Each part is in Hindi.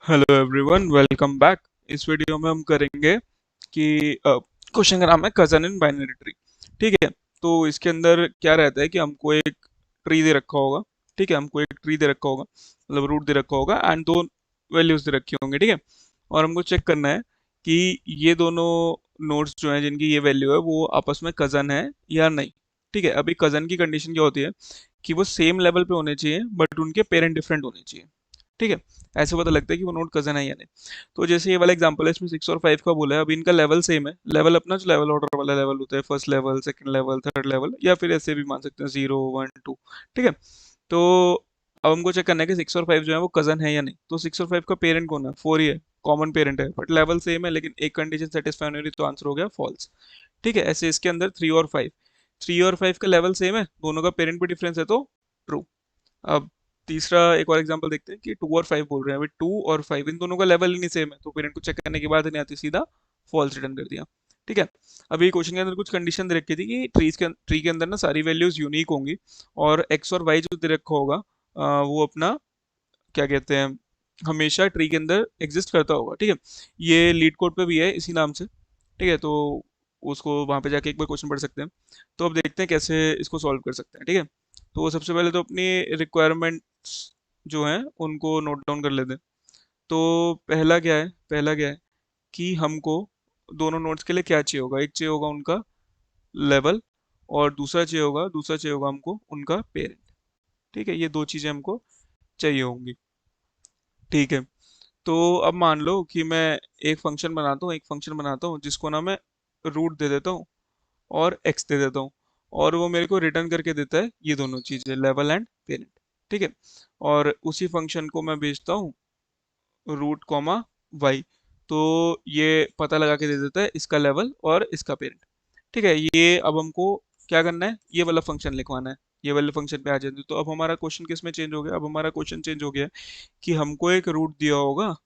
Hello everyone, welcome back. इस वीडियो में हम करेंगे कि क्वेश्चन का नाम है कजन इन बाइनरी ट्री। ठीक है। तो इसके अंदर क्या रहता है कि हमको एक ट्री दे रखा होगा। ठीक है, हमको एक ट्री दे रखा होगा, मतलब रूट दे रखा होगा एंड दो वैल्यूज दे रखी होंगी। ठीक है। और हमको चेक करना है कि ये दोनों नोड्स जो हैं जिनकी ये वैल्यू है वो आपस में कजन है या नहीं। ठीक है। अभी कजन की कंडीशन क्या होती है कि वो सेम लेवल पे होने चाहिए बट उनके पेरेंट डिफरेंट होने चाहिए। ठीक है। ऐसे पता लगता है कि वो नोट कजन है या नहीं। तो जैसे ये वाला एग्जांपल है, इसमें 6 और 5 का बोला है। अभी इनका लेवल सेम है, लेवल अपना जो लेवल ऑर्डर वाला लेवल होता है, first level, second level, third level, या फिर ऐसे भी मान सकते हैं 0 1 2। ठीक है। तो अब हमको चेक करना है कि 6 और 5 जो है वो कजन है या नहीं। तो 6 और 5 का पेरेंट कौन है? 4 ही है, कॉमन पेरेंट है, बट लेवल सेम है। लेकिन एक कंडीशन सेटिस्फाई नहीं हो रही, तो आंसर हो गया फॉल्स। ठीक है। ऐसे इसके अंदर 3 और 5, 3 और 5 का लेवल सेम है, दोनों का पेरेंट भी डिफरेंस है, तो ट्रू। अब तीसरा एक और एग्जांपल देखते हैं कि 2 और 5 बोल रहे हैं। अभी 2 और 5 इन दोनों का लेवल ही नहीं सेम है, तो पेरेंट को चेक करने की बात नहीं आती, सीधा फॉल्स रिटर्न कर दिया। ठीक है। अभी क्वेश्चन के अंदर कुछ कंडीशन दे रखी थी कि ट्री के अंदर ना सारी वैल्यूज यूनिक होंगी, और एक्स और वाई जो दे रखा होगा वो अपना क्या कहते हैं, हमेशा ट्री के अंदर एग्जिस्ट करता होगा। ठीक है। ये लीड कोड पे भी है इसी नाम से। ठीक है। तो उसको वहां पे जाके एक बार क्वेश्चन पढ़ सकते हैं। तो अब देखते हैं कैसे इसको सॉल्व कर सकते हैं। ठीक है। तो सबसे पहले तो अपनी रिक्वायरमेंट्स जो हैं उनको नोट डाउन कर लेते हैं। तो पहला क्या है कि हमको दोनों नोट्स के लिए क्या चाहिए होगा। एक चाहिए होगा उनका लेवल, और दूसरा चाहिए होगा हमको उनका पेरेंट। ठीक है। ये दो चीजें हमको चाहिए होंगी। ठीक है। तो अब मान लो कि मैं एक फंक्शन बनाता हूँ जिसको ना मैं रूट दे देता हूँ और एक्स दे देता हूँ, और वो मेरे को रिटर्न करके देता है ये दोनों चीजें, लेवल एंड पेरेंट। ठीक है। और उसी फंक्शन को मैं भेजता हूँ रूट कॉमा वाई, तो ये पता लगा के दे देता है इसका लेवल और इसका पेरेंट। ठीक है। ये अब हमको क्या करना है, ये वाला फंक्शन लिखवाना है। ये वाले फंक्शन पे आ जाते, तो अब हमारा क्वेश्चन किस में चेंज हो गया? अब हमारा क्वेश्चन चेंज हो गया कि हमको एक रूट दिया होगा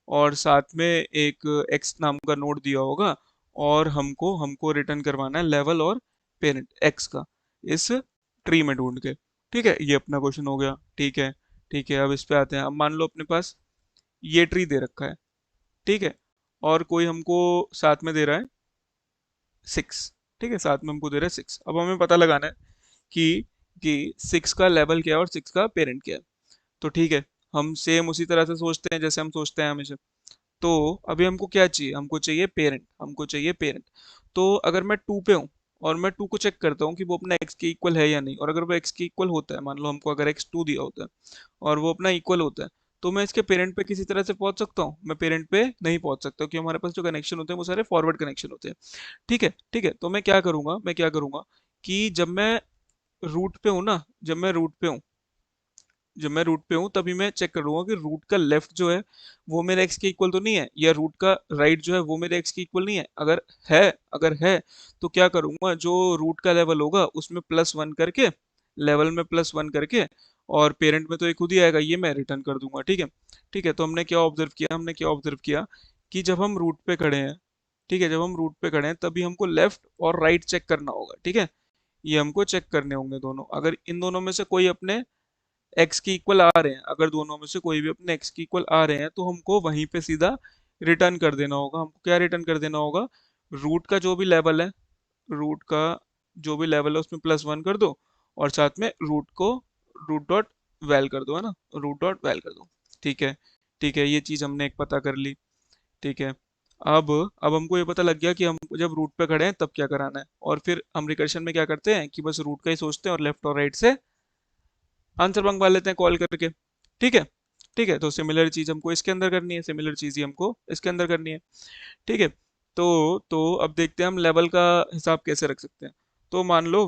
और साथ में एक एक्स नाम का नोड दिया होगा, और हमको हमको रिटर्न करवाना है लेवल और पेरेंट एक्स का इस ट्री में ढूंढ के। ठीक है। ये अपना क्वेश्चन हो गया। ठीक है। ठीक है। अब इस पे आते हैं। अब मान लो अपने पास ये ट्री दे रखा है। ठीक है। और कोई हमको साथ में दे रहा है 6। ठीक है। साथ में हमको दे रहा है 6। अब हमें पता लगाना है कि 6 का लेवल क्या है और 6 का पेरेंट क्या है। तो ठीक है, हम सेम उसी तरह से सोचते हैं जैसे हम सोचते हैं हमेशा। तो अभी हमको क्या चाहिए? हमको चाहिए पेरेंट। तो अगर मैं 2 पे हूँ और मैं 2 को चेक करता हूँ कि वो अपना x के इक्वल है या नहीं, और अगर वो x के इक्वल होता है, मान लो हमको अगर x2 दिया होता है और वो अपना इक्वल होता है, तो मैं इसके पेरेंट पे किसी तरह से पहुंच सकता हूँ? मैं पेरेंट पे नहीं पहुंच सकता, क्योंकि हमारे पास जो कनेक्शन होते हैं वो सारे फॉरवर्ड कनेक्शन होते हैं। ठीक है। ठीक है। तो मैं क्या करूंगा कि जब मैं रूट पे हूँ तभी मैं चेक करूंगा कि रूट का लेफ्ट जो है वो मेरे एक्स के इक्वल तो नहीं है, या रूट का राइट जो है वो मेरे एक्स के इक्वल नहीं है। है अगर है तो क्या करूंगा, जो रूट का लेवल होगा उसमें +1 करके, लेवल में +1 करके, और पेरेंट में तो एक खुद ही आएगा, ये मैं रिटर्न कर दूंगा। ठीक है। ठीक है। तो हमने क्या ऑब्जर्व किया कि जब हम रूट पे खड़े हैं, ठीक है, जब हम रूट पे खड़े हैं तभी हमको लेफ्ट और राइट चेक करना होगा। ठीक है। ये हमको चेक करने होंगे दोनों। अगर इन दोनों में से कोई अपने एक्स के इक्वल आ रहे हैं, अगर दोनों में से कोई भी अपने एक्स के इक्वल आ रहे हैं, तो हमको वहीं पे सीधा रिटर्न कर देना होगा। हमको क्या रिटर्न कर देना होगा? रूट का जो भी लेवल है, रूट का जो भी लेवल है उसमें +1 कर दो, और साथ में रूट डॉट वैल कर दो, है ना, रूट डॉट वैल कर दो। ठीक है। ठीक है। ये चीज़ हमने एक पता कर ली। ठीक है। अब अब हमको ये पता लग गया कि हम जब रूट पे खड़े हैं तब क्या कराना है, और फिर हम रिकर्शन में क्या करते हैं कि बस रूट का ही सोचते हैं और लेफ्ट और राइट से आंसर मंगवा लेते हैं कॉल करके। ठीक है। ठीक है। तो सिमिलर चीज हमको इसके अंदर करनी है, सिमिलर चीज ही हमको इसके अंदर करनी है। ठीक है। तो अब देखते हैं हम लेवल का हिसाब कैसे रख सकते हैं। तो मान लो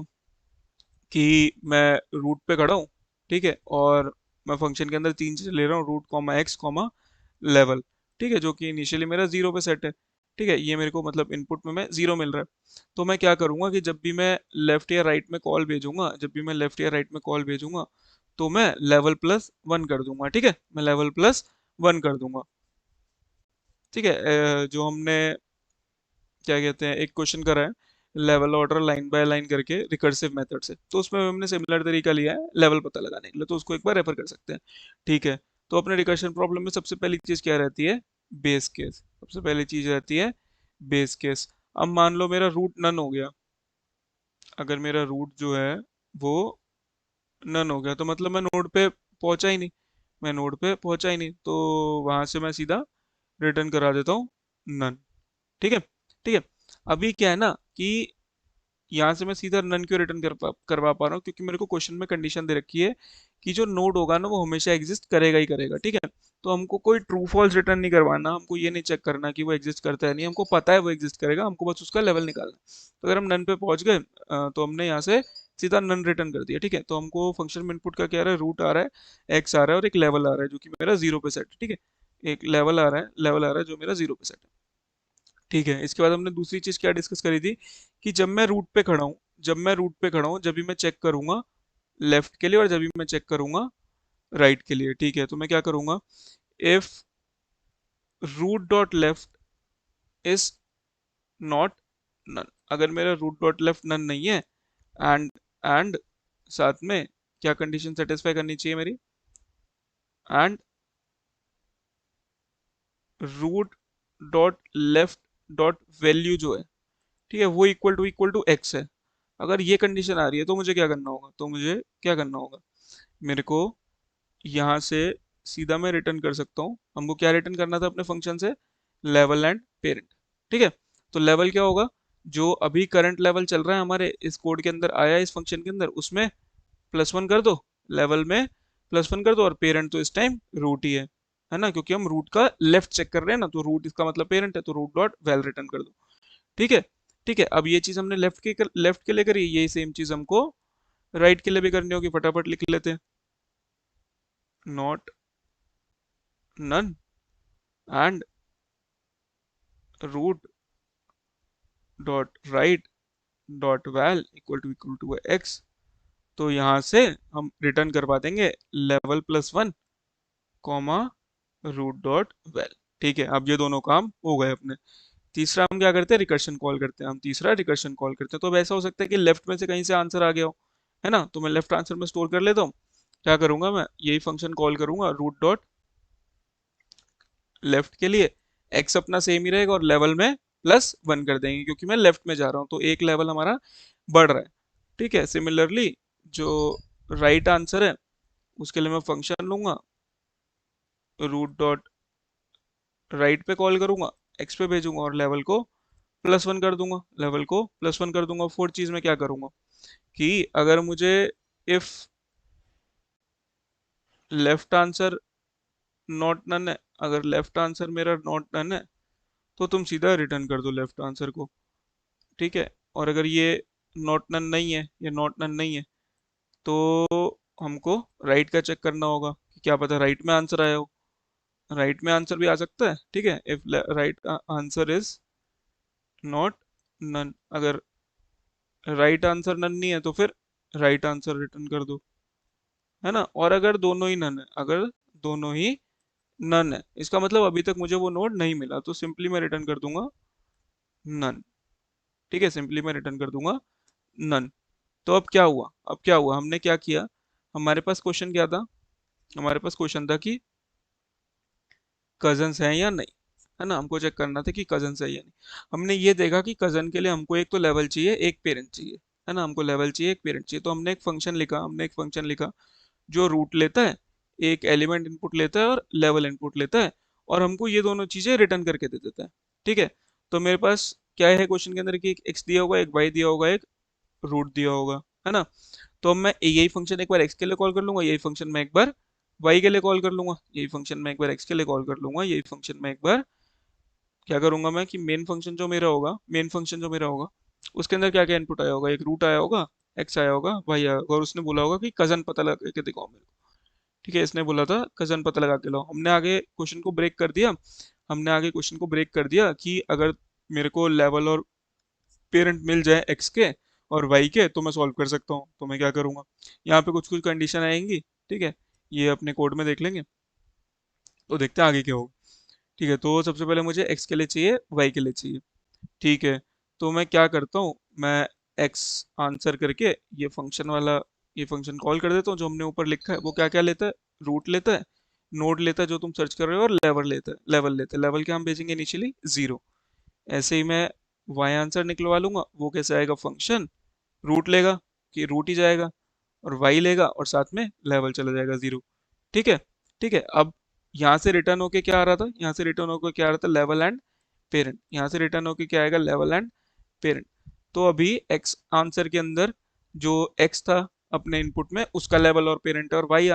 कि मैं रूट पे खड़ा हूँ। ठीक है। और मैं फंक्शन के अंदर 3 चीजें ले रहा हूँ, root comma x comma level. ठीक है। जो कि इनिशियली मेरा 0 पे सेट है। ठीक है। ये मेरे को मतलब इनपुट में मैं 0 मिल रहा है। तो मैं क्या करूंगा कि जब भी मैं लेफ्ट या राइट में कॉल भेजूंगा, तो मैं लेवल +1 कर दूंगा। ठीक है। मैं लेवल +1 कर दूंगा। ठीक है। जो हमने क्या कहते हैं, एक क्वेश्चन करा है level order line by line करके रिकर्सिव मेथड से, तो उसमें हमने सिमिलर तरीका लिया है लेवल पता लगाने के लिए, तो उसको एक बार रेफर कर सकते हैं। ठीक है। तो अपने रिकर्शन प्रॉब्लम में सबसे पहली चीज क्या रहती है? Base case. सबसे पहली चीज रहती है बेस केस। अब मान लो मेरा रूट नन हो गया। अगर मेरा रूट जो है वो नन हो गया तो मतलब मैं नोड पे पहुंचा ही नहीं। मैं नोड पे पहुंचा ही नहीं, तो वहां से मैं सीधा रिटर्न करा देता हूँ नन। ठीक है। ठीक है। अभी क्या है ना कि यहाँ से मैं सीधा नन क्यों रिटर्न करवा पा रहा हूँ, क्योंकि मेरे को क्वेश्चन में कंडीशन दे रखी है कि जो नोड होगा ना वो हमेशा एग्जिस्ट करेगा ही करेगा। ठीक है। तो हमको कोई ट्रू फॉल्स रिटर्न नहीं करवाना, हमको ये नहीं चेक करना कि वो एग्जिस्ट करता है नहीं, हमको पता है वो एग्जिस्ट करेगा, हमको बस उसका लेवल निकालना। तो अगर हम नन पे पहुंच गए तो हमने यहाँ से सीधा नन रिटर्न कर दिया। ठीक है। तो हमको फंक्शन में इनपुट का क्या आ रहा है? रूट आ रहा है, एक्स आ रहा है और एक लेवल आ रहा है जो कि मेरा 0 पे सेट है। ठीक है। एक लेवल आ रहा है, लेवल आ रहा है जो मेरा 0 पे सेट है। ठीक है। इसके बाद हमने दूसरी चीज क्या डिस्कस करी थी कि जब भी मैं चेक करूंगा लेफ्ट के लिए और जब भी मैं चेक करूंगा राइट के लिए। ठीक है। तो मैं क्या करूंगा? If root dot left is not none. अगर मेरा रूट डॉट लेफ्ट नन नहीं है, एंड साथ में क्या कंडीशन सेटिस्फाई करनी चाहिए मेरी? And root dot left dot value जो है, ठीक है, वो इक्वल टू एक्स है। अगर ये कंडीशन आ रही है तो मुझे क्या करना होगा? मेरे को यहाँ से सीधा मैं रिटर्न कर सकता हूँ। हमको क्या रिटर्न करना था अपने फंक्शन से? Level and parent. ठीक है। तो लेवल क्या होगा? जो अभी करंट लेवल चल रहा है हमारे इस कोड के अंदर आया है, इस फंक्शन के अंदर, उसमें +1 कर दो। लेवल में +1 कर दो, और पेरेंट तो इस टाइम रूट ही है ना, क्योंकि हम रूट का लेफ्ट चेक कर रहे हैं ना, तो रूट इसका मतलब पेरेंट है, तो रूट डॉट वेल रिटर्न कर दो। ठीक है। ठीक है। अब ये चीज हमने लेफ्ट के लिए करी, यही सेम चीज हमको राइट के लिए भी करनी होगी। फटाफट लिख लेते हैं। Not none and root dot right dot val equal to x. तो यहाँ से हम रिटर्न करवा देंगे level +1 comma root dot val. ठीक है। अब ये दोनों काम हो गए अपने। तीसरा हम क्या करते हैं? रिकर्शन कॉल करते हैं। हम तीसरा रिकर्शन कॉल करते हैं। तो अब ऐसा हो सकता है कि लेफ्ट में से कहीं से आंसर आ गया हो, है ना, तो मैं लेफ्ट आंसर में स्टोर कर लेता हूँ। क्या करूंगा? मैं यही फंक्शन कॉल करूंगा, रूट डॉट लेफ्ट के लिए एक्स अपना सेम ही रहेगा और लेवल में +1 कर देंगे, क्योंकि मैं लेफ्ट में जा रहा हूँ तो एक लेवल हमारा बढ़ रहा है। ठीक है। सिमिलरली जो राइट आंसर है उसके लिए मैं फंक्शन लूंगा, रूट डॉट राइट पे कॉल करूंगा, एक्स पे भेजूंगा और लेवल को +1 कर दूंगा। फोर्थ चीज में क्या करूंगा कि अगर मुझे if left answer not none है, अगर लेफ्ट आंसर मेरा नॉट नन है तो तुम सीधा रिटर्न कर दो लेफ्ट आंसर को। ठीक है। और अगर ये नॉट नन नहीं है, ये नॉट नन नहीं है, तो हमको राइट का चेक करना होगा कि क्या पता राइट में आंसर आया हो। राइट में आंसर भी आ सकता है। ठीक है। If right answer is not none, अगर राइट आंसर नन नहीं है तो फिर राइट आंसर रिटर्न कर दो, है ना। और अगर दोनों ही नन है, अगर दोनों ही नन है, इसका मतलब अभी तक मुझे वो नोड नहीं मिला, तो सिंपली मैं रिटर्न कर दूंगा नन। ठीक है। सिंपली मैं रिटर्न कर दूंगा नन। तो अब क्या हुआ, हमने क्या किया? हमारे पास क्वेश्चन क्या था? हमारे पास क्वेश्चन था कि कजन्स हैं या नहीं, है ना। हमको चेक करना था कि कजन्स है या नहीं। हमने ये देखा कि कजन के लिए हमको एक तो लेवल चाहिए, एक पेरेंट चाहिए, है ना। हमको लेवल चाहिए, एक पेरेंट चाहिए, तो हमने एक फंक्शन लिखा जो रूट लेता है, एक एलिमेंट इनपुट लेता है और लेवल इनपुट लेता है, और हमको ये दोनों चीजें रिटर्न करके दे देता है। ठीक है। तो मेरे पास क्या है क्वेश्चन के अंदर कि एक एक्स दिया होगा, एक वाई दिया होगा, एक रूट दिया होगा, है ना। तो अब मैं यही फंक्शन एक बार एक्स के लिए कॉल कर लूंगा, यही फंक्शन मैं एक बार वाई के लिए कॉल कर लूंगा, यही फंक्शन मैं एक बार एक्स के लिए कॉल कर लूंगा, यही फंक्शन मैं एक बार क्या करूंगा मैं कि मेन फंक्शन जो मेरा होगा उसके अंदर क्या क्या इनपुट आया होगा? एक रूट आया होगा, एक्स आया होगा, वाई आया होगा, और उसने बोला होगा कि कजन पता लगा के दिखाओ मेरे को। ठीक है। इसने बोला था कजन पता लगा के लाओ। हमने आगे क्वेश्चन को ब्रेक कर दिया कि अगर मेरे को लेवल और पेरेंट मिल जाए एक्स के और वाई के तो मैं सॉल्व कर सकता हूँ। तो मैं क्या करूंगा? यहाँ पे कुछ कुछ कंडीशन आएंगी। ठीक है। ये अपने कोड में देख लेंगे, तो देखते हैं आगे क्या होगा। ठीक है। तो सबसे पहले मुझे एक्स के लिए चाहिए, वाई के लिए चाहिए। ठीक है। तो मैं क्या करता हूँ, मैं एक्स आंसर करके ये फंक्शन कॉल कर देता हूँ जो हमने ऊपर लिखा है। वो क्या क्या लेता है? रूट लेता है, नोड लेता है जो तुम सर्च कर रहे हो और लेवल क्या हम भेजेंगे इनिशियली 0। ऐसे ही मैं वाई आंसर निकलवा लूंगा, वो कैसे आएगा, फंक्शन रूट लेगा कि रूट ही जाएगा, और वाई लेगा और साथ में लेवल चला जाएगा 0। ठीक है। ठीक है, अब यहाँ से रिटर्न होके क्या आ रहा था, यहाँ से रिटर्न होकर क्या आ रहा था, लेवल एंड पेरेंट। यहाँ से रिटर्न होके क्या आएगा, लेवल एंड पेरेंट। तो अभी एक्स आंसर के अंदर जो एक्स था अपने इनपुट में, उसका लेवल और पेरेंट है, और वाई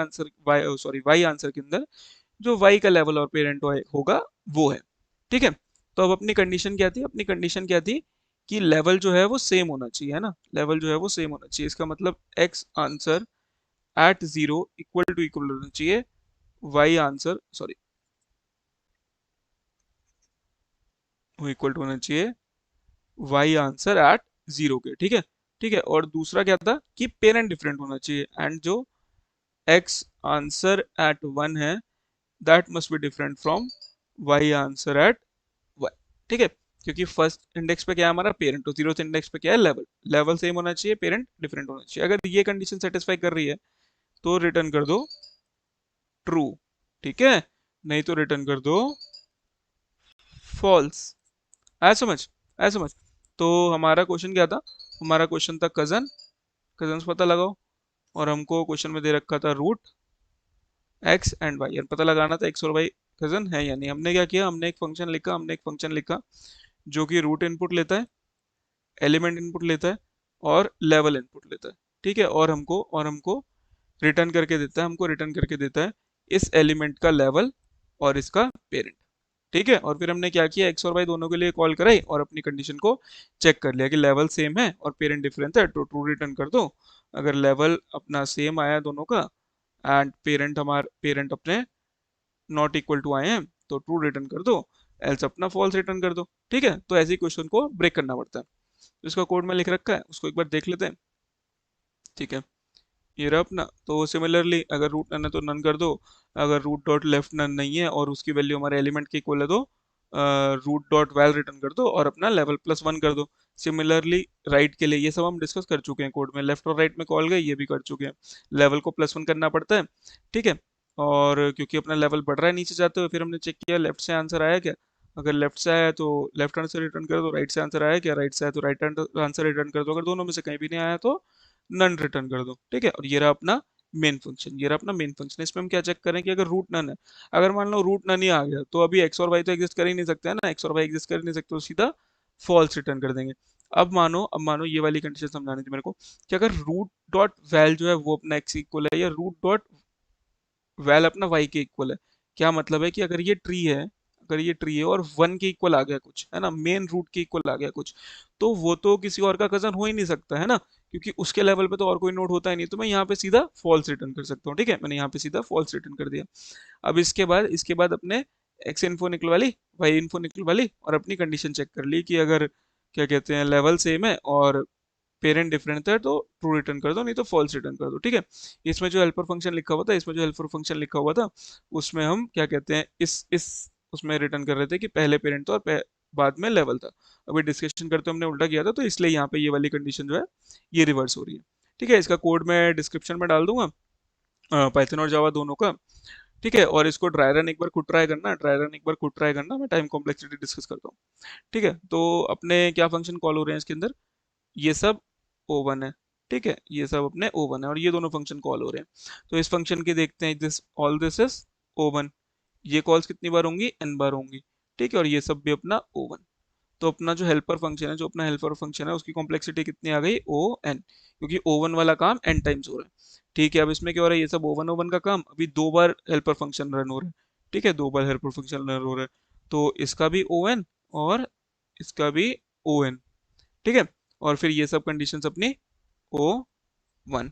आंसर के अंदर जो वाई का लेवल और पेरेंट होगा वो है। ठीक है। तो अब अपनी कंडीशन क्या थी, अपनी कंडीशन क्या थी कि लेवल जो है वो सेम होना चाहिए, है ना, लेवल जो है वो सेम होना चाहिए। इसका मतलब एक्स आंसर एट 0 इक्वल होना चाहिए वाई आंसर, सॉरी, वो इक्वल टू होना चाहिए वाई आंसर एट 0 के। ठीक है। ठीक है, और दूसरा क्या था कि पेरेंट डिफरेंट होना चाहिए, एंड जो एक्स आंसर एट 1 है that must be different from y answer at 1। ठीक है, क्योंकि फर्स्ट इंडेक्स पे क्या है हमारा, पेरेंट, तो जीरो इंडेक्स पे क्या है, लेवल। लेवल सेम होना चाहिए, पेरेंट डिफरेंट होना चाहिए। अगर ये कंडीशन सेटिस्फाई कर रही है तो रिटर्न कर दो ट्रू। ठीक है, नहीं तो रिटर्न कर दो फॉल्स। आया समझ, आया समझ। तो हमारा क्वेश्चन क्या था, हमारा क्वेश्चन था कजन्स पता लगाओ, और हमको क्वेश्चन में दे रखा था रूट एक्स एंड वाई, और पता लगाना था एक्स और वाई कजन है या नहीं। हमने क्या किया, हमने एक फंक्शन लिखा जो कि रूट इनपुट लेता है, एलिमेंट इनपुट लेता है और लेवल इनपुट लेता है। ठीक है, और हमको रिटर्न करके देता है इस एलिमेंट का लेवल और इसका पेरेंट। ठीक है, और फिर हमने क्या किया, एक्स और वाई दोनों के लिए कॉल कराई और अपनी कंडीशन को चेक कर लिया कि लेवल सेम है और पेरेंट डिफरेंट है, तो ट्रू रिटर्न कर दो। अगर लेवल अपना सेम आया दोनों का एंड पेरेंट अपने नॉट इक्वल टू आए हैं, तो ट्रू रिटर्न कर दो, एल्स अपना फॉल्स रिटर्न कर दो। ठीक है, तो ऐसे ही क्वेश्चन को ब्रेक करना पड़ता है। तो इसका कोड में लिख रखा है, उसको एक बार देख लेते हैं। ठीक है, ये रहा अपना। तो सिमिलरली अगर रूट नन है तो नन कर दो, अगर रूट डॉट लेफ्ट नन नहीं है और उसकी वैल्यू हमारे एलिमेंट की इक्वल है तो रूट डॉट वैल रिटर्न कर दो और अपना लेवल प्लस 1 कर दो। सिमिलरली राइट के लिए ये सब हम डिस्कस कर चुके हैं कोड में, लेफ्ट और राइट में कॉल गए ये भी कर चुके हैं। लेवल को प्लस 1 करना पड़ता है। ठीक है, और क्योंकि अपना लेवल बढ़ रहा है नीचे जाते हुए, फिर हमने चेक किया लेफ्ट से आंसर आया क्या। अगर लेफ्ट से आया तो लेफ्ट आंसर रिटर्न कर दो, राइट से आंसर आया क्या, राइट से आया तो राइट आंसर रिटर्न कर दो, अगर दोनों में से कहीं भी नहीं आया तो नन रिटर्न कर दो। ठीक है, और ये रहा अपना मेन फंक्शन। इसमें हम क्या चेक करें कि अगर रूट नन है, अगर मान लो रूट नन ही आ गया तो अभी एक्स और वाई तो एग्जिस्ट कर ही नहीं सकते, है ना, एक्स और वाई एग्जिस्ट कर ही नहीं सकते, तो सीधा फॉल्स रिटर्न कर देंगे। अब मानो ये वाली कंडीशन समझानी थी मेरे को कि अगर रूट डॉट वैल जो है वो अपना एक्स इक्वल है या रूट डॉट वैल अपना वाई के इक्वल है। क्या मतलब है कि अगर ये ट्री है और 1 के इक्वल आ गया कुछ, है ना, मेन रूट के इक्वल आ गया कुछ, तो वो तो किसी और का कजन हो ही नहीं सकता, है ना, क्योंकि उसके लेवल पे तो और कोई नोड होता ही नहीं। तो मैं यहाँ पे सीधा फॉल्स रिटर्न कर सकता हूँ। ठीक है, मैंने यहाँ पे सीधा फॉल्स रिटर्न कर दिया। अब इसके बाद अपने एक्स इन्फो निकलवा ली, वाई इन्फो निकलवा ली, और अपनी कंडीशन चेक कर ली कि अगर क्या कहते हैं लेवल सेम है और पेरेंट डिफरेंट है तो ट्रू रिटर्न कर दो, नहीं तो फॉल्स रिटर्न कर दो। ठीक है, इसमें जो हेल्पर फंक्शन लिखा हुआ था उसमें हम क्या कहते हैं इस उसमें रिटर्न कर रहे थे कि पहले पेरेंट था और बाद में लेवल था। अभी डिस्कशन करते हमने उल्टा किया था, तो इसलिए यहाँ पे ये वाली कंडीशन जो है ये रिवर्स हो रही है। ठीक है, इसका कोड मैं डिस्क्रिप्शन में डाल दूंगा, पाइथन और जावा दोनों का। ठीक है, और इसको ड्राई रन एक बार खुद ट्राई करना, मैं टाइम कॉम्प्लेक्सिटी डिस्कस करता हूँ। ठीक है, तो अपने क्या फंक्शन कॉल हो रहे हैं इसके अंदर, ये सब O1 है। ठीक है, ये सब अपने O1 है और ये दोनों फंक्शन कॉल हो रहे हैं। तो इस फंक्शन की देखते हैं, दिस इज O1, ये कॉल्स कितनी बार होंगी, n बार होंगी। ठीक है, और ये सब भी अपना O1। तो अपना जो हेल्पर फंक्शन है उसकी कॉम्प्लेक्सिटी कितनी आ गई, O n, क्योंकि O1 वाला काम n टाइम्स हो रहा है। ठीक है, अब इसमें क्या हो रहा है, ये सब O1 का काम अभी 2 बार हेल्पर फंक्शन रन हो रहा है। ठीक है, 2 बार हेल्पर फंक्शन रन हो रहा है, तो इसका भी On और इसका भी On। ठीक है, और फिर ये सब कंडीशंस अपनी O1,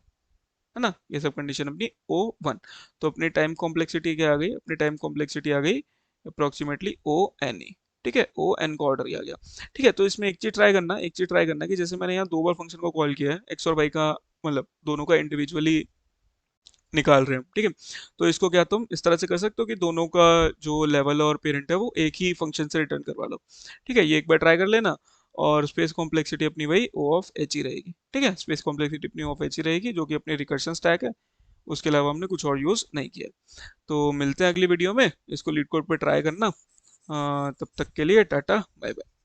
है ना, ये सब कंडीशन अपनी O1। तो अपनी टाइम कॉम्प्लेक्सिटी क्या आ गई, अपनी टाइम कॉम्प्लेक्सिटी आ गई अप्रोक्सीमेटली O n। ठीक है, O n का ऑर्डर ही आ गया। ठीक है, तो इसमें एक चीज ट्राई करना कि जैसे मैंने यहाँ 2 बार फंक्शन को कॉल किया है, एक्स और वाई का मतलब दोनों का इंडिविजुअली निकाल रहे हैं। ठीक है, तो इसको क्या तुम इस तरह से कर सकते हो कि दोनों का जो लेवल और पेरेंट है वो एक ही फंक्शन से रिटर्न करवा लो। ठीक है, ये एक बार ट्राई कर लेना, और स्पेस कॉम्प्लेक्सिटी अपनी वही O ऑफ H ही रहेगी। ठीक है, स्पेस कॉम्प्लेक्सिटी अपनी O ऑफ H ही रहेगी, जो कि अपनी रिकर्शन स्टैक है, उसके अलावा हमने कुछ और यूज़ नहीं किया। तो मिलते हैं अगली वीडियो में, इसको लीड कोड पे ट्राई करना। तब तक के लिए टाटा बाय बाय।